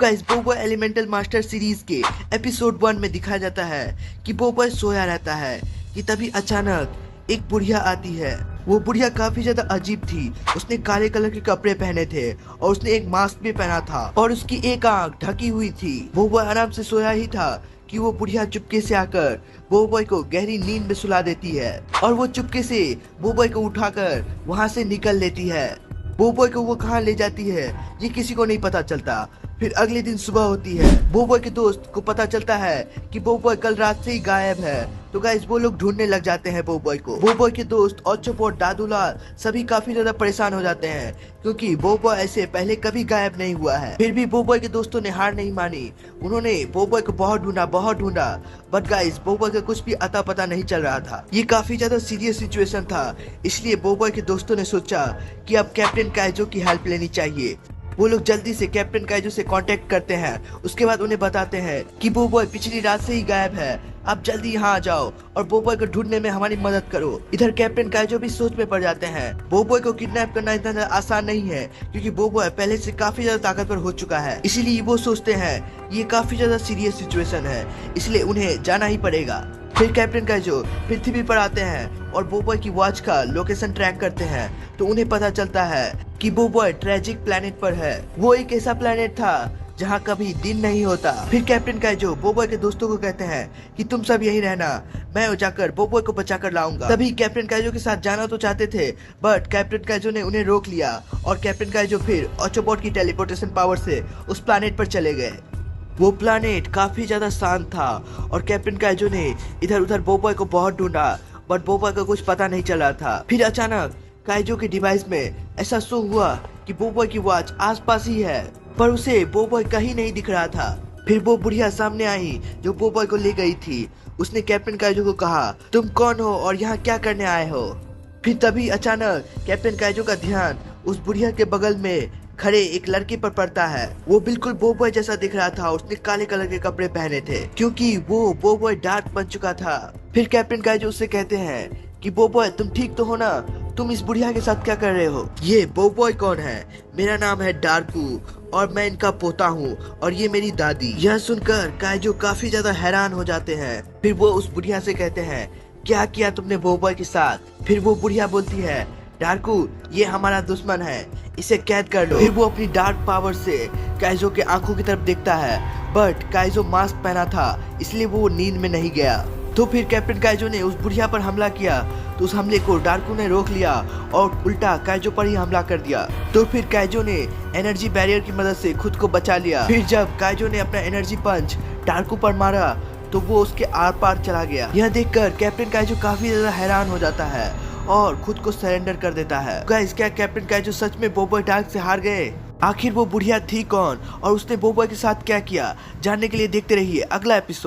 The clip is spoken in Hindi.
गाइस बोबॉय एलिमेंटल मास्टर सीरीज के एपिसोड 1 में दिखाया जाता है कि बोबॉय सोया रहता है कि तभी अचानक एक बुढ़िया आती है। वो बुढ़िया काफी ज्यादा अजीब थी। उसने काले कलर के कपड़े पहने थे और उसने एक मास्क भी पहना था और उसकी एक आंख ढकी हुई थी। बोबॉय आराम से सोया ही था कि वो बुढ़िया चुपके से आकर बोबॉय को गहरी नींद में सुला देती है और वो चुपके से बोबॉय को उठाकर वहां से निकल लेती है। बोबॉय को वो कहाँ ले जाती है ये किसी को नहीं पता चलता। फिर अगले दिन सुबह होती है। बोबॉय के दोस्त को पता चलता है कि बोबॉय कल रात से ही गायब है। तो गाइस वो लोग ढूंढने लग जाते हैं बोबॉय को। बोबॉय के दोस्त ऑचोपॉट, दादूलाल सभी काफी ज्यादा परेशान हो जाते हैं क्योंकि बोबॉय ऐसे पहले कभी गायब नहीं हुआ है। फिर भी बोबॉय के दोस्तों ने हार नहीं मानी। उन्होंने बोबॉय को बहुत ढूंढा बट गाइस बोबॉय का कुछ भी अता पता नहीं चल रहा था। ये काफी ज्यादा सीरियस सिचुएशन था, इसलिए बोबॉय के दोस्तों ने सोचा कि अब कैप्टन काइजो की हेल्प लेनी चाहिए। वो लोग जल्दी से कैप्टन काइजो से कांटेक्ट करते हैं। उसके बाद उन्हें बताते हैं कि बोबॉय पिछली रात से ही गायब है, आप जल्दी यहाँ आ जाओ और बोबॉय को ढूंढने में हमारी मदद करो। इधर कैप्टन काइजो भी सोच में पड़ जाते हैं। बोबॉय को किडनैप करना इतना आसान नहीं है क्योंकि बोबॉय पहले से काफी ज्यादा ताकतवर हो चुका है, इसीलिए वो सोचते हैं ये काफी ज्यादा सीरियस सिचुएशन है, इसलिए उन्हें जाना ही पड़ेगा। फिर कैप्टन काइजो पृथ्वी पर आते हैं और बोबॉय की वॉच का लोकेशन ट्रैक करते हैं तो उन्हें पता चलता है कि बोबॉय ट्रेजिक प्लेनेट पर है। वो एक ऐसा प्लेनेट था जहाँ कभी दिन नहीं होता। फिर कैप्टन काइजो बोबॉय के दोस्तों को कहते हैं कि तुम सब यहीं रहना, मैं जाकर बोबॉय को बचाकर लाऊंगा। तभी कैप्टन काइजो के साथ जाना तो चाहते थे बट कैप्टन काइजो ने उन्हें रोक लिया और कैप्टन काइजो फिर ऑचोबॉट की टेलीपोर्टेशन पावर से उस प्लेनेट पर चले गए। वो प्लेनेट काफी ज्यादा शांत था और कैप्टन काइजो ने इधर उधर बोबॉय को बहुत ढूंढा बट बोबॉय का कुछ पता नहीं चल रहा था। फिर अचानक काइजो के डिवाइस में ऐसा शो हुआ कि बोबॉय की वॉच आसपास ही है पर उसे बोबॉय कहीं नहीं दिख रहा था। फिर वो बुढ़िया सामने आई जो बोबॉय को ले गई थी। उसने कैप्टन काइजो को कहा, तुम कौन हो और यहाँ क्या करने आए हो? फिर तभी अचानक कैप्टन काइजो का ध्यान उस बुढ़िया के बगल में खड़े एक लड़के पर पड़ता है। वो बिल्कुल बोबॉय जैसा दिख रहा था। उसने काले कलर के कपड़े पहने थे क्योंकि वो बोबॉय डार्क बन चुका था। फिर कैप्टन काइजो उससे कहते हैं कि बोबॉय तुम ठीक तो हो ना, तुम इस बुढ़िया के साथ क्या कर रहे हो? ये बोबॉय कौन है? मेरा नाम है डार्कू और मैं इनका पोता हूँ और ये मेरी दादी। यह सुनकर काइजो काफी ज्यादा हैरान हो जाते हैं। फिर वो उस बुढ़िया से कहते हैं, क्या किया तुमने बोबॉय के साथ? फिर वो बुढ़िया बोलती है, डार्कू ये हमारा दुश्मन है, इसे कैद कर लो। फिर वो अपनी डार्क पावर से काइजो के आंखों की तरफ देखता है बट काइजो मास्क पहना था इसलिए वो नींद में नहीं गया। तो फिर कैप्टन काइजो ने उस बुढ़िया पर हमला किया तो उस हमले को डार्कू ने रोक लिया और उल्टा काइजो पर ही हमला कर दिया। तो फिर काइजो ने एनर्जी बैरियर की मदद से खुद को बचा लिया। फिर जब काइजो ने अपना एनर्जी पंच डार्कू पर मारा तो वो उसके आर पार चला गया। यह देखकर कैप्टन काइजो काफी ज्यादा हैरान हो जाता है और खुद को सरेंडर कर देता है। गाइस क्या कैप्टन काइजो सच में बोबॉय डार्क से हार गए? आखिर वो बुढ़िया थी कौन और उसने बोबॉय के साथ क्या किया? जानने के लिए देखते रहिए अगला एपिसोड।